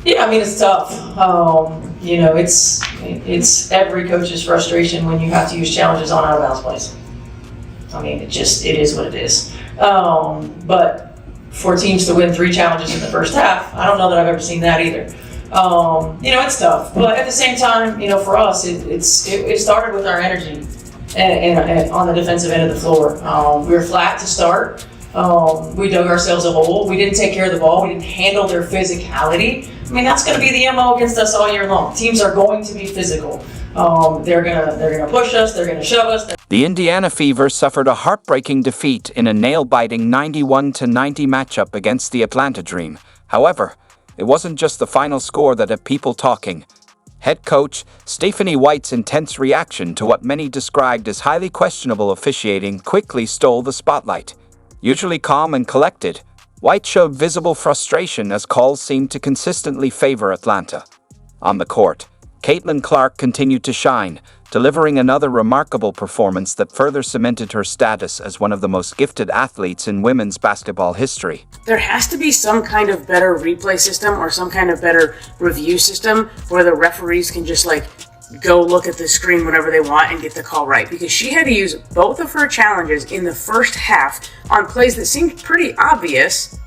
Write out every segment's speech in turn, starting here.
Yeah, I mean, it's tough. It's every coach's frustration when you have to use challenges on out of bounds plays. I mean, it is what it is. But for teams to win 3 challenges in the first half, I don't know that I've ever seen that either. It's tough. But at the same time, for us, it started with our energy and on the defensive end of the floor. We were flat to start. We dug ourselves a hole. We didn't take care of the ball. We didn't handle their physicality. I mean, that's going to be the MO against us all year long. Teams are going to be physical. They're gonna push us. They're gonna shove us. The Indiana Fever suffered a heartbreaking defeat in a nail-biting 91-90 matchup against the Atlanta Dream. However, it wasn't just the final score that had people talking. Head coach Stephanie White's intense reaction to what many described as highly questionable officiating quickly stole the spotlight. Usually calm and collected, White showed visible frustration as calls seemed to consistently favor Atlanta. On the court, Caitlin Clark continued to shine, delivering another remarkable performance that further cemented her status as one of the most gifted athletes in women's basketball history. There has to be some kind of better replay system or some kind of better review system where the referees can just go look at the screen whenever they want and get the call right, because she had to use both of her challenges in the first half on plays that seemed pretty obvious,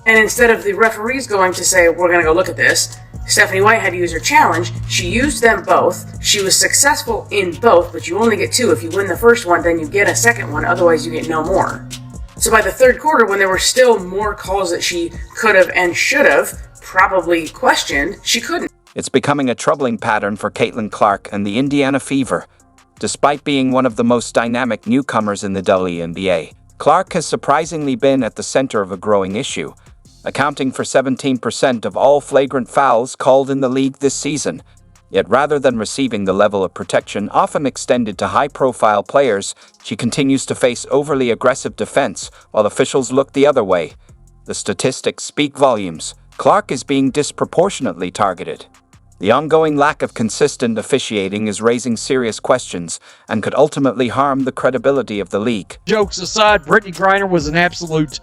and instead of the referees going to say, we're going to go look at this, Stephanie White had to use her challenge. She used them both. She was successful in both, but you only get 2. If you win the first one, then you get a second one, otherwise you get no more. So by the third quarter, when there were still more calls that she could have and should have probably questioned, she couldn't. It's becoming a troubling pattern for Caitlin Clark and the Indiana Fever. Despite being one of the most dynamic newcomers in the WNBA, Clark has surprisingly been at the center of a growing issue, accounting for 17% of all flagrant fouls called in the league this season. Yet rather than receiving the level of protection often extended to high-profile players, she continues to face overly aggressive defense while officials look the other way. The statistics speak volumes. Clark is being disproportionately targeted. The ongoing lack of consistent officiating is raising serious questions and could ultimately harm the credibility of the league. Jokes aside, Brittany Griner was an absolute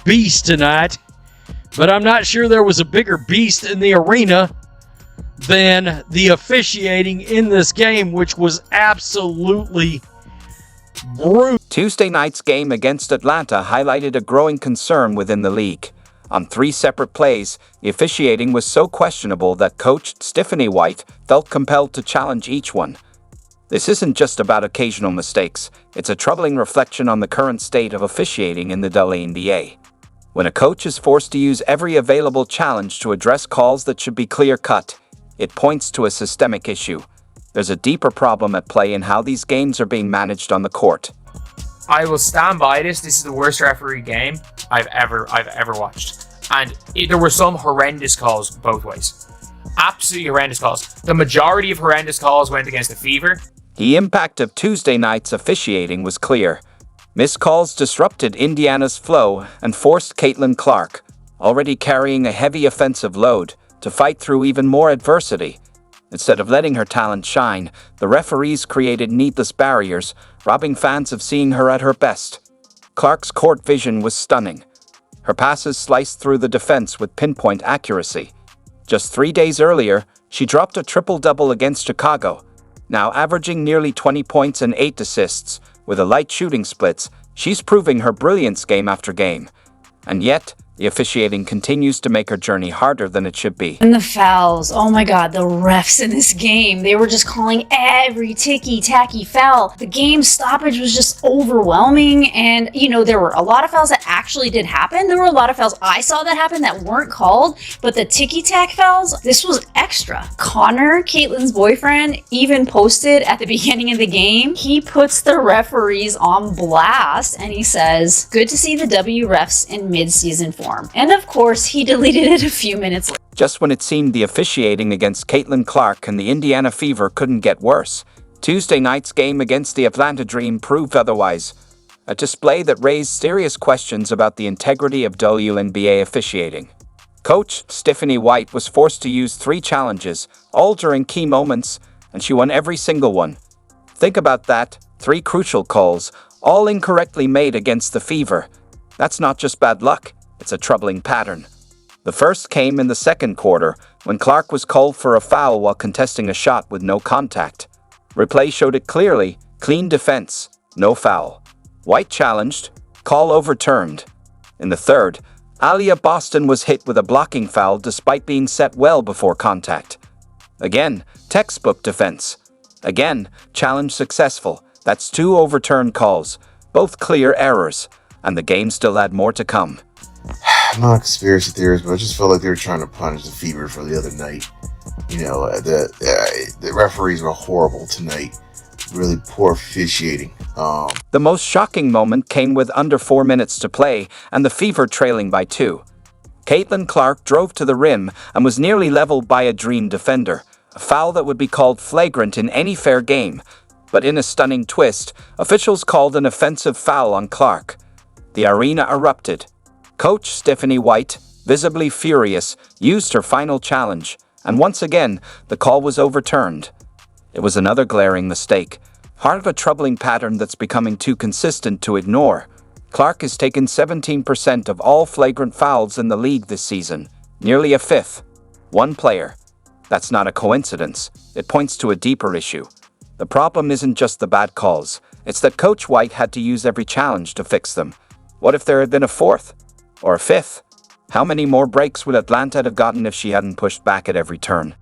beast tonight, but I'm not sure there was a bigger beast in the arena than the officiating in this game, which was absolutely brutal. Tuesday night's game against Atlanta highlighted a growing concern within the league. On 3 separate plays, the officiating was so questionable that coach Stephanie White felt compelled to challenge each one. This isn't just about occasional mistakes, it's a troubling reflection on the current state of officiating in the WNBA. When a coach is forced to use every available challenge to address calls that should be clear-cut, it points to a systemic issue. There's a deeper problem at play in how these games are being managed on the court. I will stand by this. This is the worst referee game I've ever watched. And there were some horrendous calls both ways. Absolutely horrendous calls. The majority of horrendous calls went against the Fever. The impact of Tuesday night's officiating was clear. Missed calls disrupted Indiana's flow and forced Caitlin Clark, already carrying a heavy offensive load, to fight through even more adversity. Instead of letting her talent shine, the referees created needless barriers, robbing fans of seeing her at her best. Clark's court vision was stunning. Her passes sliced through the defense with pinpoint accuracy. Just 3 days earlier, she dropped a triple-double against Chicago. Now averaging nearly 20 points and 8 assists, with a light shooting splits, she's proving her brilliance game after game. And yet, the officiating continues to make her journey harder than it should be. And the fouls, oh my god, the refs in this game, they were just calling every ticky-tacky foul. The game stoppage was just overwhelming, and there were a lot of fouls that actually did happen. There were a lot of fouls I saw that happened that weren't called, but the ticky-tack fouls, this was extra. Connor, Caitlin's boyfriend, even posted at the beginning of the game, he puts the referees on blast, and he says, good to see the W refs in mid-season form. And of course, he deleted it a few minutes later. Just when it seemed the officiating against Caitlin Clark and the Indiana Fever couldn't get worse, Tuesday night's game against the Atlanta Dream proved otherwise. A display that raised serious questions about the integrity of WNBA officiating. Coach Stephanie White was forced to use 3 challenges, all during key moments, and she won every single one. Think about that, 3 crucial calls, all incorrectly made against the Fever. That's not just bad luck. It's a troubling pattern. The first came in the second quarter, when Clark was called for a foul while contesting a shot with no contact. Replay showed it clearly: clean defense, no foul. White challenged, call overturned. In the third, Alia Boston was hit with a blocking foul despite being set well before contact. Again, textbook defense. Again, challenge successful. That's 2 overturned calls, both clear errors, and the game still had more to come. I'm not a conspiracy theorist, but I just felt like they were trying to punish the Fever for the other night. The referees were horrible tonight. Really poor officiating. The most shocking moment came with under 4 minutes to play and the Fever trailing by 2. Caitlin Clark drove to the rim and was nearly leveled by a Dream defender, a foul that would be called flagrant in any fair game. But in a stunning twist, officials called an offensive foul on Clark. The arena erupted. Coach Stephanie White, visibly furious, used her final challenge, and once again, the call was overturned. It was another glaring mistake, part of a troubling pattern that's becoming too consistent to ignore. Clark has taken 17% of all flagrant fouls in the league this season, nearly a fifth. One player. That's not a coincidence. It points to a deeper issue. The problem isn't just the bad calls, it's that Coach White had to use every challenge to fix them. What if there had been a fourth? Or a fifth? How many more breaks would Atlanta have gotten if she hadn't pushed back at every turn?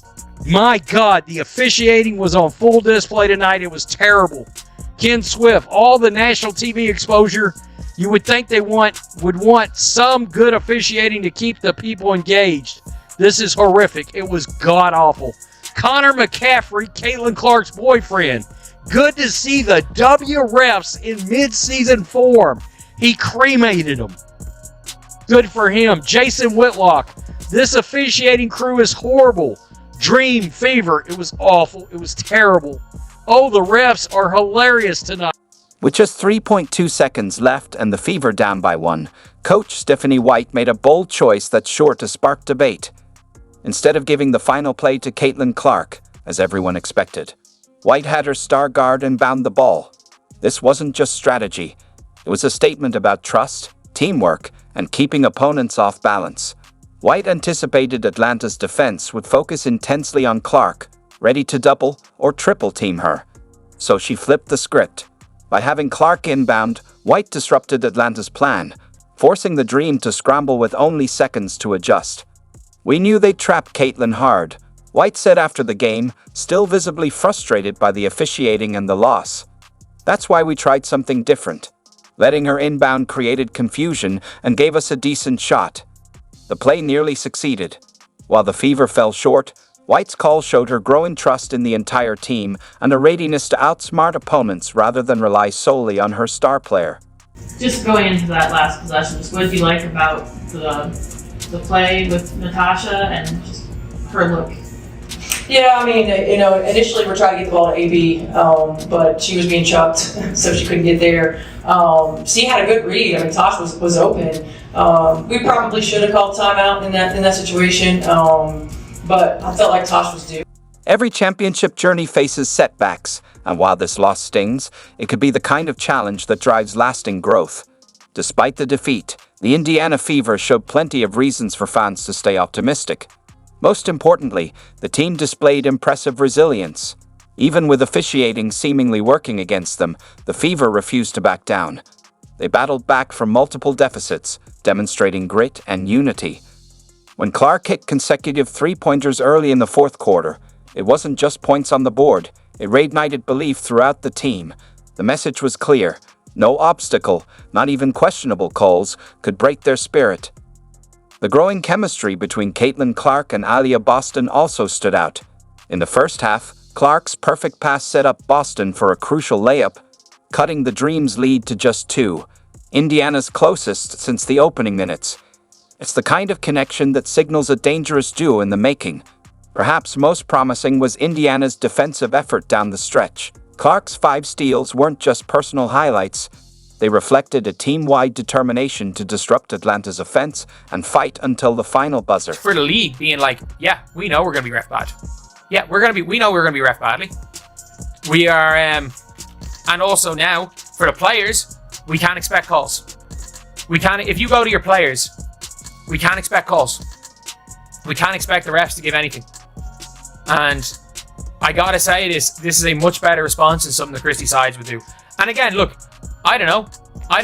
My God, the officiating was on full display tonight. It was terrible. Ken Swift, all the national TV exposure, you would think they would want some good officiating to keep the people engaged. This is horrific. It was god-awful. Connor McCaffrey, Caitlin Clark's boyfriend. Good to see the W refs in mid-season form. He cremated them. Good for him. Jason Whitlock. This officiating crew is horrible. Dream, Fever. It was awful. It was terrible. Oh, the refs are hilarious tonight. With just 3.2 seconds left and the Fever down by 1, Coach Stephanie White made a bold choice that's sure to spark debate. Instead of giving the final play to Caitlin Clark, as everyone expected, White had her star guard inbound the ball. This wasn't just strategy. It was a statement about trust, teamwork, and keeping opponents off balance. White anticipated Atlanta's defense would focus intensely on Clark, ready to double or triple team her. So she flipped the script. By having Clark inbound, White disrupted Atlanta's plan, forcing the Dream to scramble with only seconds to adjust. We knew they'd trap Caitlin hard, White said after the game, still visibly frustrated by the officiating and the loss. That's why we tried something different. Letting her inbound created confusion and gave us a decent shot. The play nearly succeeded. While the Fever fell short, White's call showed her growing trust in the entire team and a readiness to outsmart opponents rather than rely solely on her star player. Just going into that last possession, what did you like about the play with Natasha and just her look? Yeah, I mean, initially we're trying to get the ball to AB, but she was being chucked, so she couldn't get there. C had a good read. I mean, Tosh was open. We probably should have called timeout in that situation, but I felt like Tosh was due. Every championship journey faces setbacks, and while this loss stings, it could be the kind of challenge that drives lasting growth. Despite the defeat, the Indiana Fever showed plenty of reasons for fans to stay optimistic. Most importantly, the team displayed impressive resilience. Even with officiating seemingly working against them, the Fever refused to back down. They battled back from multiple deficits, demonstrating grit and unity. When Clark hit consecutive three-pointers early in the fourth quarter, it wasn't just points on the board, it reignited belief throughout the team. The message was clear: no obstacle, not even questionable calls, could break their spirit. The growing chemistry between Caitlin Clark and Alia Boston also stood out. In the first half, Clark's perfect pass set up Boston for a crucial layup, cutting the Dream's lead to just 2, Indiana's closest since the opening minutes. It's the kind of connection that signals a dangerous duo in the making. Perhaps most promising was Indiana's defensive effort down the stretch. Clark's 5 steals weren't just personal highlights. They reflected a team-wide determination to disrupt Atlanta's offense and fight until the final buzzer. For the league being like, yeah, we know we're going to be ref bad. Yeah, we know we're going to be ref badly. We are, and also now, for the players, we can't expect calls. If you go to your players, we can't expect calls. we can't expect the refs to give anything. And I gotta say, this is a much better response than something the Christie sides would do. And again, look, I don't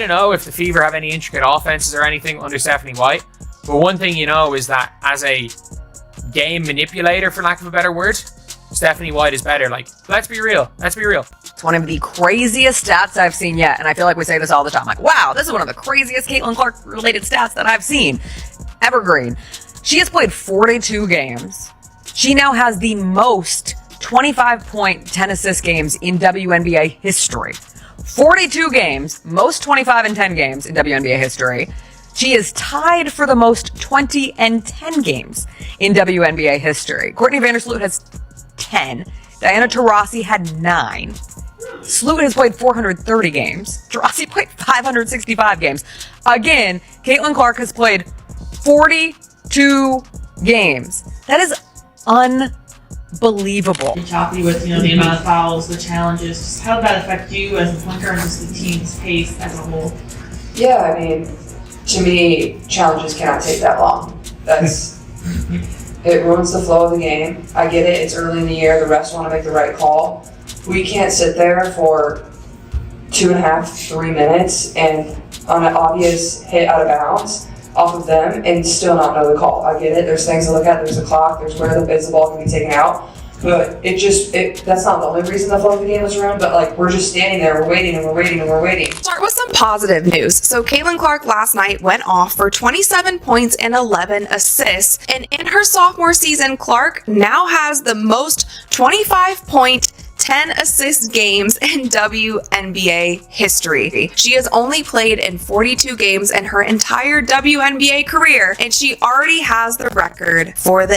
know if the Fever have any intricate offenses or anything under Stephanie White. But one thing you know is that as a game manipulator, for lack of a better word, Stephanie White is better. Like, let's be real. It's one of the craziest stats I've seen yet, and I feel like we say this all the time. Like, wow, this is one of the craziest Caitlin Clark-related stats that I've seen. Evergreen. She has played 42 games. She now has the most 25-point, 10-assist games in WNBA history. 42 games, most 25 and 10 games in WNBA history. She is tied for the most 20 and 10 games in WNBA history. Courtney Vandersloot has 10. Diana Taurasi had 9. Sloot has played 430 games. Taurasi played 565 games. Again, Caitlin Clark has played 42 games. That is unbelievable. Choppy with the amount of fouls, the challenges. Just how did that affect you as a point guard and just the team's pace as a whole? Yeah, I mean, to me, challenges cannot take that long. It ruins the flow of the game. I get it, it's early in the year, the refs want to make the right call. We can't sit there for 2.5, 3 minutes and on an obvious hit out of bounds off of them and still not know the call. I get it, there's things to look at, there's a clock, there's where the ball can be taken out. But that's not the only reason the flow of the game was ruined, but like we're just standing there, we're waiting and we're waiting and we're waiting. Start with some positive news. So Caitlin Clark last night went off for 27 points and 11 assists. And in her sophomore season, Clark now has the most 25-point 10 assist games in WNBA history. She has only played in 42 games in her entire WNBA career, and she already has the record for the